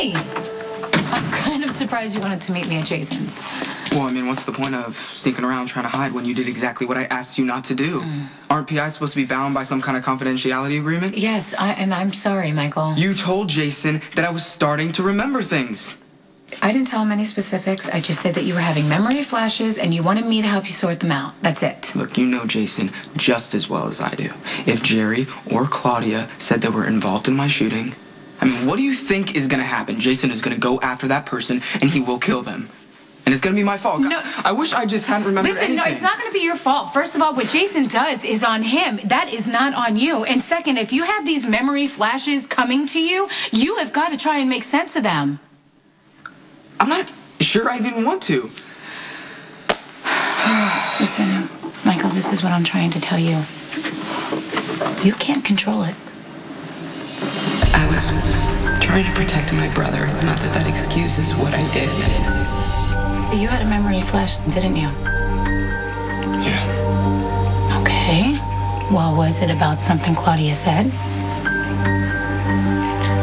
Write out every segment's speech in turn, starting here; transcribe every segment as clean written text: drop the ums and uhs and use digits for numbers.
Hey! I'm kind of surprised you wanted to meet me at Jason's. Well, I mean, what's the point of sneaking around trying to hide when you did exactly what I asked you not to do? Aren't PIs supposed to be bound by some kind of confidentiality agreement? Yes, and I'm sorry, Michael. You told Jason that I was starting to remember things. I didn't tell him any specifics. I just said that you were having memory flashes and you wanted me to help you sort them out. That's it. Look, you know Jason just as well as I do. If Jerry or Claudia said they were involved in my shooting, I mean, what do you think is going to happen? Jason is going to go after that person and he will kill them. And it's going to be my fault. No. I wish I just hadn't remembered anything. Listen, no, it's not going to be your fault. First of all, what Jason does is on him. That is not on you. And second, if you have these memory flashes coming to you, you have got to try and make sense of them. I'm not sure I even want to. Listen, Michael, this is what I'm trying to tell you. You can't control it. I was trying to protect my brother. Not that that excuses what I did. You had a memory flash, didn't you? Yeah. Okay. Well, was it about something Claudia said?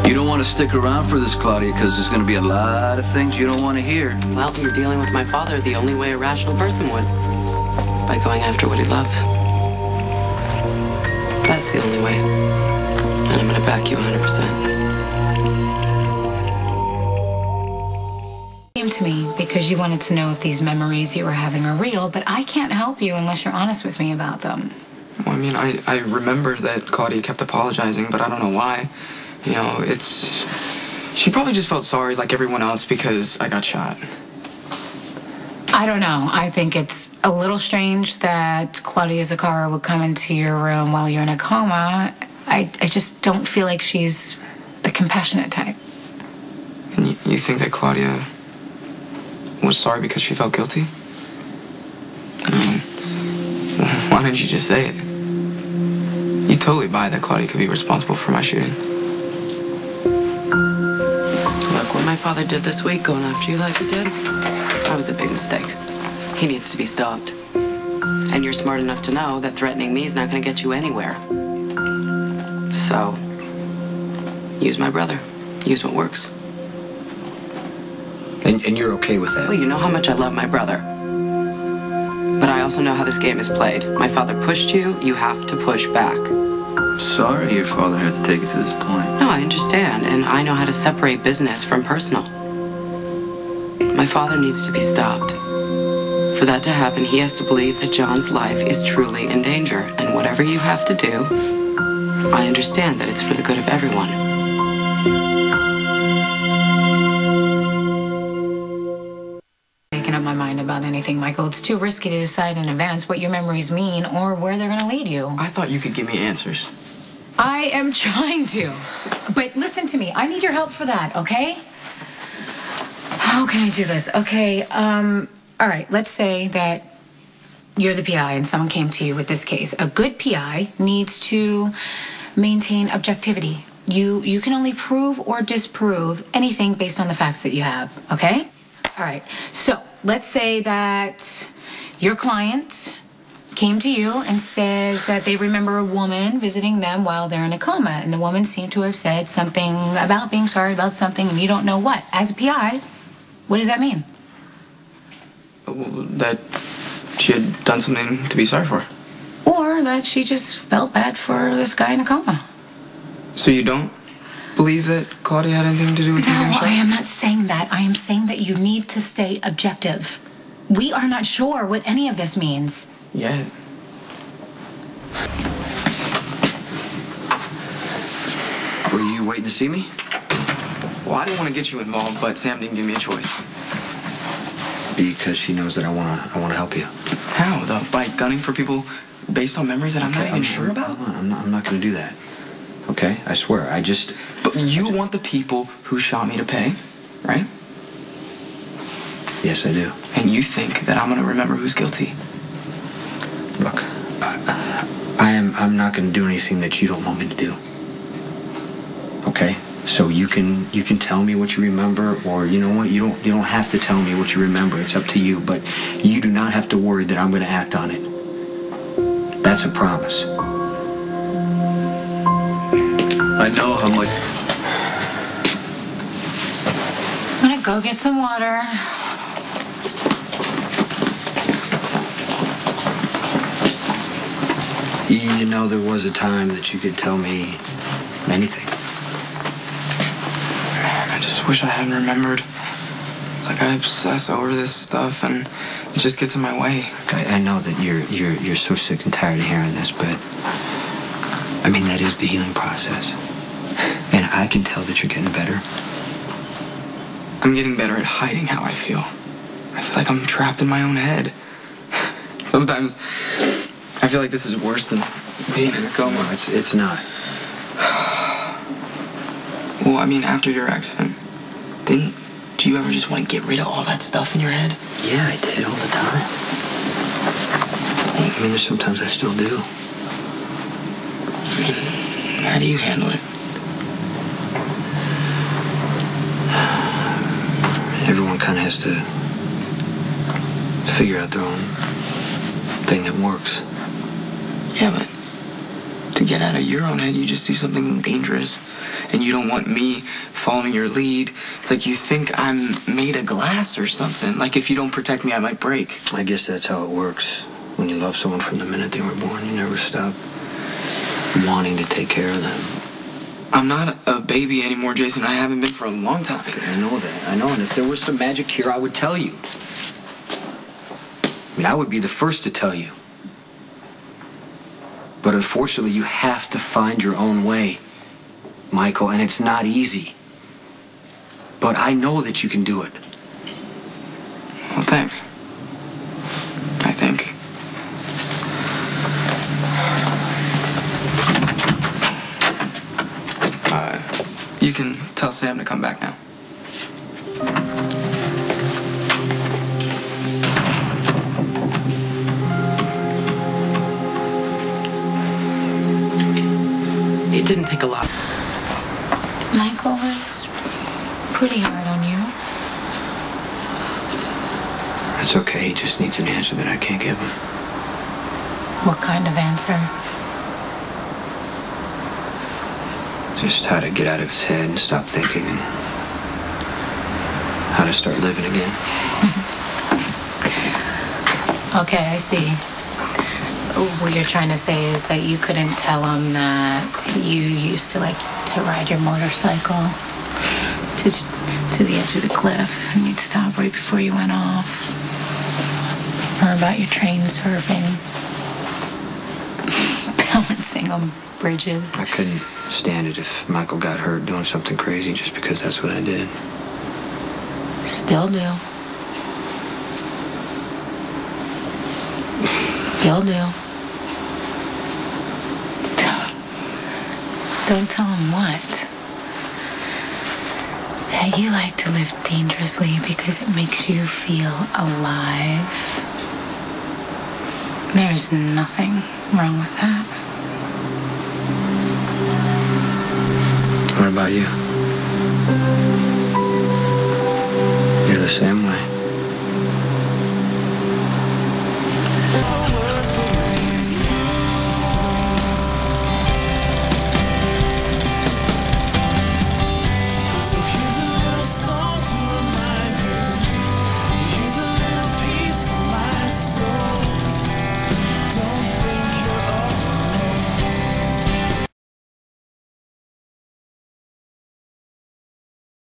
You don't want to stick around for this, Claudia, because there's going to be a lot of things you don't want to hear. Well, you're dealing with my father the only way a rational person would. By going after what he loves. That's the only way. And I'm going to back you 100%. Came to me because you wanted to know if these memories you were having are real, but I can't help you unless you're honest with me about them. Well, I mean, I remember that Claudia kept apologizing, but I don't know why. You know, she probably just felt sorry like everyone else because I got shot. I don't know. I think it's a little strange that Claudia Zakara would come into your room while you're in a coma. I just don't feel like she's the compassionate type. And you think that Claudia was sorry because she felt guilty? I mean, why didn't you just say it? You totally buy that Claudia could be responsible for my shooting. Look, what my father did this week, going after you like he did, that was a big mistake. He needs to be stopped. And you're smart enough to know that threatening me is not going to get you anywhere. So, use my brother. Use what works. And you're okay with that? Well, you know how much I love my brother. But I also know how this game is played. My father pushed you, you have to push back. Sorry your father had to take it to this point. No, I understand, and I know how to separate business from personal. My father needs to be stopped. For that to happen, he has to believe that John's life is truly in danger, and whatever you have to do, I understand that it's for the good of everyone. Making up my mind about anything, Michael. It's too risky to decide in advance what your memories mean or where they're going to lead you. I thought you could give me answers. I am trying to. But listen to me. I need your help for that, okay? How can I do this? Okay, all right, let's say that you're the PI and someone came to you with this case. A good PI needs to maintain objectivity. You can only prove or disprove anything based on the facts that you have, okay? All right, so let's say that your client came to you and says that they remember a woman visiting them while they're in a coma, and the woman seemed to have said something about being sorry about something, and you don't know what. As a PI, what does that mean? That she had done something to be sorry for. Or that she just felt bad for this guy in a coma. So you don't believe that Claudia had anything to do with you No, getting shot? I am not saying that. I am saying that you need to stay objective. We are not sure what any of this means. Yeah. Were you waiting to see me? Well, I didn't want to get you involved, but Sam didn't give me a choice. Because she knows that I wanna help you. How, though? By gunning for people based on memories that I'm not even sure about? Hold on, I'm not gonna do that. Okay? I swear, But you want the people who shot me to pay, right? Yes, I do. And you think that I'm gonna remember who's guilty? Look, I'm not gonna do anything that you don't want me to do. Okay? So you can tell me what you remember, or you know what, you don't have to tell me what you remember. It's up to you, but you do not have to worry that I'm going to act on it. That's a promise. I know how much Go get some water. You know, there was a time that you could tell me anything. Man, I just wish I hadn't remembered. It's like I obsess over this stuff and it just gets in my way. I know that you're so sick and tired of hearing this, but I mean, that is the healing process. And I can tell that you're getting better. I'm getting better at hiding how I feel. I feel like I'm trapped in my own head. Sometimes I feel like this is worse than being in a coma. No, it's not. Well, I mean, after your accident, do you ever just want to get rid of all that stuff in your head? Yeah, I did all the time. I mean, there's sometimes I still do. How do you handle it? Everyone kind of has to figure out their own thing that works. Yeah, but to get out of your own head, you just do something dangerous. And you don't want me following your lead. It's like you think I'm made of glass or something. Like if you don't protect me, I might break. I guess that's how it works. When you love someone from the minute they were born, you never stop wanting to take care of them. I'm not a baby anymore, Jason. I haven't been for a long time. I know that. I know. And if there was some magic cure, I would tell you. I mean, I would be the first to tell you. But unfortunately, you have to find your own way, Michael, and it's not easy. But I know that you can do it. Well, thanks. I think. You can tell Sam to come back now. It didn't take a lot. Michael was pretty hard on you. It's okay. He just needs an answer that I can't give him. What kind of answer? Just how to get out of his head and stop thinking and how to start living again. Okay, I see. What you're trying to say is that you couldn't tell him that you used to like to ride your motorcycle to the edge of the cliff and you'd stop right before you went off. Or about your train surfing. Balancing on bridges. I couldn't stand it if Michael got hurt doing something crazy just because that's what I did. Still do. Still do. Don't tell him what. That you like to live dangerously because it makes you feel alive. There's nothing wrong with that. What about you?